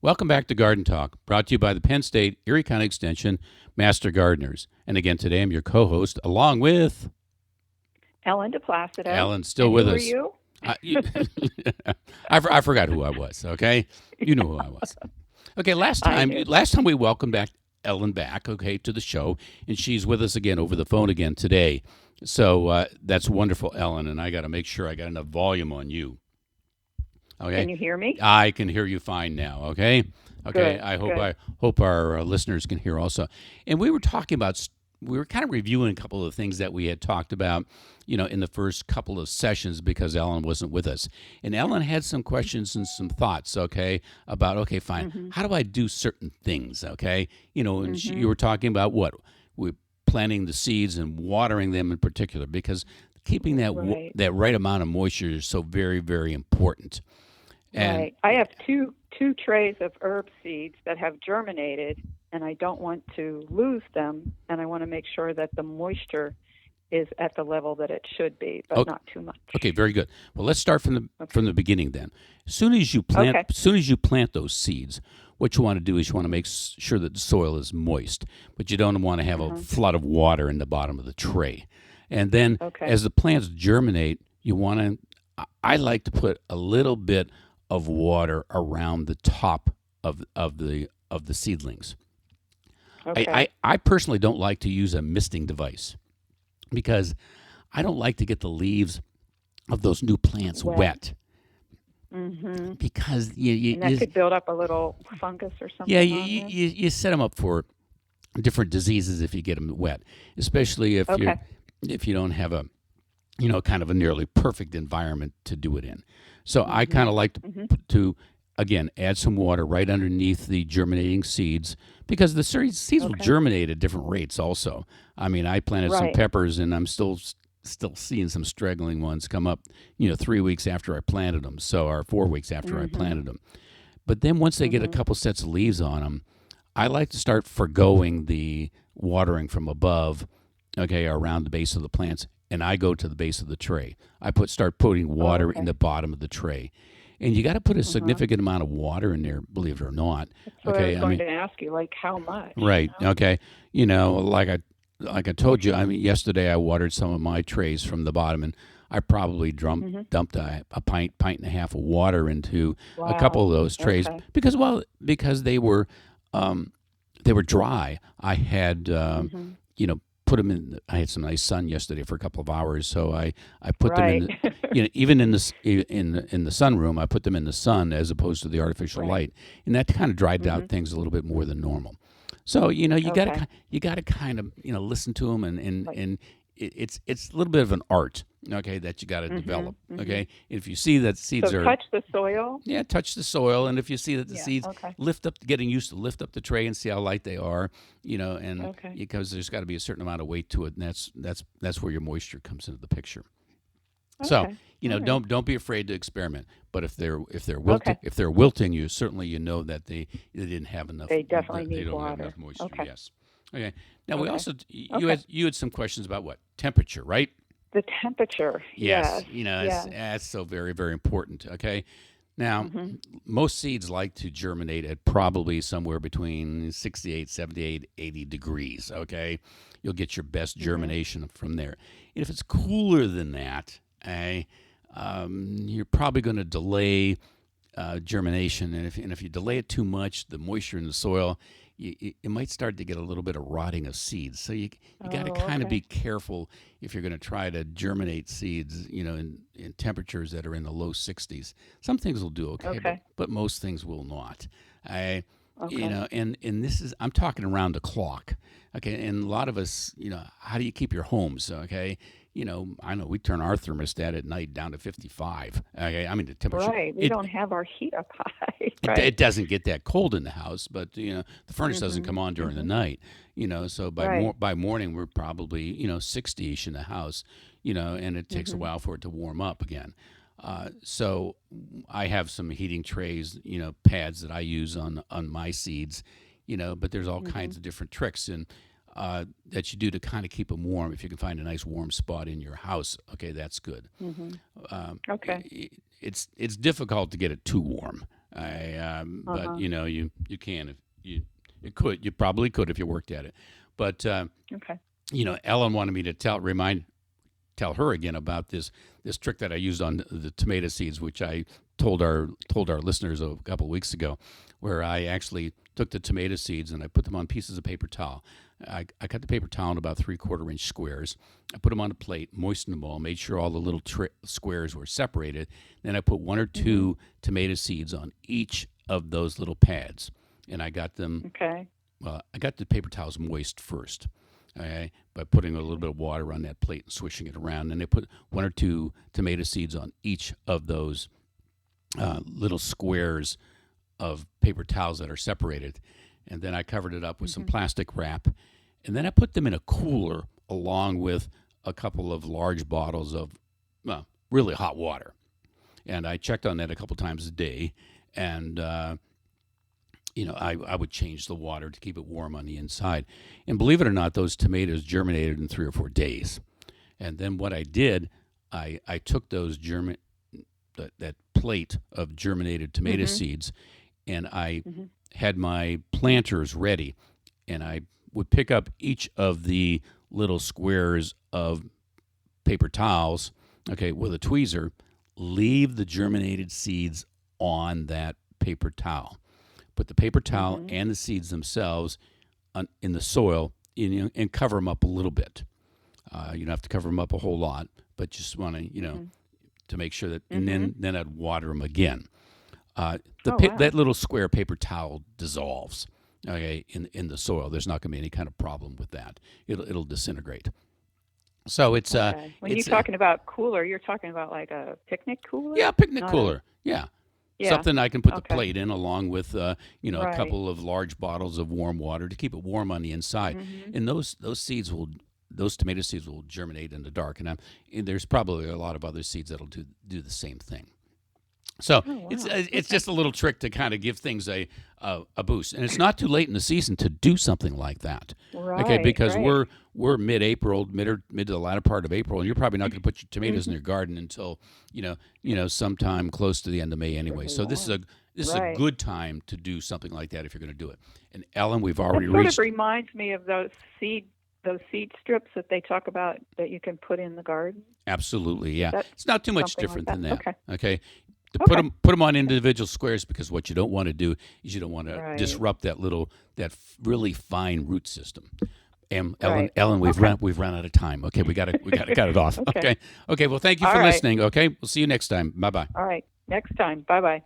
Welcome back to Garden Talk, brought to you by the Penn State Erie County Extension Master Gardeners. And again, today I'm your co-host, along with Ellen Diplacido. Alan, still And with who are us. you? You, I forgot who I was. Okay, you know who I was. Okay, I do. last time we welcomed back Ellen back. Okay, to the show, and she's with us again over the phone again today. So that's wonderful, Ellen. And I got to make sure I got enough volume on you. Can Okay, you hear me? I can hear you fine now. Okay, okay. Good, I hope good. our listeners can hear also. And we were talking about we were kind of reviewing a couple of things that we had talked about, in the first couple of sessions because Ellen wasn't with us. And Ellen had some questions and some thoughts. Okay, about okay, fine. Mhm. How do I do certain things? Okay, and you Mhm. were talking about what we planting the seeds and watering them in particular because keeping Right. that right amount of moisture is so very very important. And Right. I have two trays of herb seeds that have germinated, and I don't want to lose them, and I want to make sure that the moisture is at the level that it should be, but oh, not too much. okay, very good. Well, let's start Okay. from the beginning then. Okay. As soon as you plant those seeds, what you want to do is you want to make sure that the soil is moist, but you don't want to have a Uh-huh. flood of water in the bottom of the tray. And then Okay. as the plants germinate, you want to I like to put a little bit of water around the top of the seedlings. Okay. I personally don't like to use a misting device because I don't like to get the leaves of those new plants Wet. wet Mhm. because And that could build up a little fungus or yeah, something on them. you set them up for different diseases if you get them wet, especially Okay. if you don't have a kind of a nearly perfect environment to do it in. So I kind Mhm. of like Mhm. to again add some water right underneath the germinating seeds because the seeds will Okay. germinate at different rates. Also, I mean, I planted some Right. peppers and I'm still seeing some straggling ones come up. 3 weeks after I planted them, so or 4 weeks after I Mhm. planted them. But then once they get a Mhm. couple sets of leaves on them, I like to start forgoing the watering from above, okay, around the base of the plants, and I go to the base of the tray. Start putting Oh, water in okay. the bottom of the tray, and you got to put a Uh-huh. significant amount of water in there, believe it or not. That's what I was Okay, I going mean, to ask you, like how much? right? Okay, like I told you, I mean, yesterday I watered some of my trays from the bottom, and I probably Mhm. dumped a pint and a half of water into a couple Wow. of those trays Okay. because um, they were dry. I had Mhm. put them in. I had some nice sun yesterday for a couple of hours, so I put them in Right. the even in in the sunroom. I put them in the sun as opposed to the artificial Right. light, and that kind of dried out Mhm. things a little bit more than normal. So Okay. you got to kind of listen to them Like. and it's a little bit of an art, okay, that you got to develop. Mhm. Mhm. Okay, if you see that seeds So are touch the soil. yeah, touch the soil, and if you see that the Yeah. seeds Okay. getting used to lift up the tray and see how light they are, and Okay. because there's got to be a certain amount of weight to it, and that's where your moisture comes into the picture. So Okay. All right. don't be afraid to experiment. But Okay. if they're wilting, you certainly know that they didn't have enough. They definitely They need don't have water. enough moisture. Okay. Yes. Okay. Now we Okay. also Okay. you had some questions about what temperature, right? The temperature. Yes. Yes. Yes. That's so very very important. Okay. Now, Mhm. most seeds like to germinate at probably somewhere between 68, 78, 80 degrees. Okay. You'll get your best Mhm. germination from there. And if it's cooler than that, you're probably going to delay germination. And if you delay it too much, the moisture in the soil, it might start to get a little bit of rotting of seeds. So you got to Oh, kind of be okay. careful if you're going to try to germinate seeds, in temperatures that are in the low 60s. Some things will do okay, Okay. but most things will not. I, Okay. and this is I'm talking around the clock. Okay, and a lot of us, how do you keep your homes? Okay, I know we turn our thermostat at night down to 55. Okay, I mean the temperature. Right. We don't have our heat up high. It Right. doesn't get that cold in the house, but the furnace doesn't Mhm. come on during the Mhm. night. So Right. by morning we're probably 60ish in the house. And it takes a Mhm. while for it to warm up again. So I have some heating trays, pads that I use on my seeds, but there's all kinds Mhm. of different tricks and that you do to kind of keep them warm. If you can find a nice warm spot in your house, okay, that's good. Mhm. Um, Okay. it's difficult to get it too warm. But Uh-huh. you can if you probably could if you worked at it. But Okay. Ellen wanted me to tell her again about this trick that I used on the tomato seeds, which I told our listeners a couple of weeks ago, where I actually took the tomato seeds and I put them on pieces of paper towel. I cut the paper towel in about 3/4 inch squares. I put them on a plate, moistened them all, made sure all the little squares were separated. Then I put one or Mhm. two tomato seeds on each of those little pads, and I got them. Okay. Well, I got the paper towels moist first, okay, by putting a little bit of water on that plate and swishing it around. And I put one or two tomato seeds on each of those little squares of paper towels that are separated. And then I covered it up with some Mhm. plastic wrap. And then I put them in a cooler along with a couple of large bottles of really hot water. And I checked on that a couple times a day. And I would change the water to keep it warm on the inside. And believe it or not, those tomatoes germinated in 3 or 4 days. And then what I did, I took that plate of germinated tomato Mhm. seeds, and I Mhm. had my planters ready, and I would pick up each of the little squares of paper towels, okay, with a tweezer, leave the germinated seeds on that paper towel. Put the paper towel Mhm. and the seeds themselves in the soil, and cover them up a little bit. You don't have to cover them up a whole lot, but just want to, Mhm. to make sure that, and Mhm. then I'd water them again. Oh wow. That little square paper towel dissolves, okay, in the soil. There's not going to be any kind of problem with that. It'll disintegrate. So Okay. When you're it's talking about cooler, you're talking about like a picnic yeah, cooler, picnic not a. cooler. Yeah, Yeah. something I can put the Okay. plate in along with a Right. couple of large bottles of warm water to keep it warm on the inside. Mhm. And those tomato seeds will germinate in the dark. And there's probably a lot of other seeds that'll do the same thing. So Oh it's wow. it's Okay. just a little trick to kind of give things a boost, and it's not too late in the season to do something like that. Okay, Right. because Right. we're mid-April, mid to the latter part of April, and you're probably not going to put your tomatoes in Mhm. your garden until sometime close to the end of May anyway. Really So warm. this is a Right. good time to do something like that if you're going to do it. And Ellen, we've That already sort of reached. reminds me of those seed strips that they talk about that you can put in the garden. Absolutely, Is yeah. that It's not too much something like different that? than that. Okay. Okay, to Okay. put them on Okay. individual squares, because what you don't want to do is you don't want to Right. disrupt really fine root system. And Right. Ellen, Okay. we've run out of time. Okay, we gotta cut it off. Okay. Okay, okay. Well, thank you All for right. listening. Okay, we'll see you next time. Bye bye. All right. Next time. Bye bye.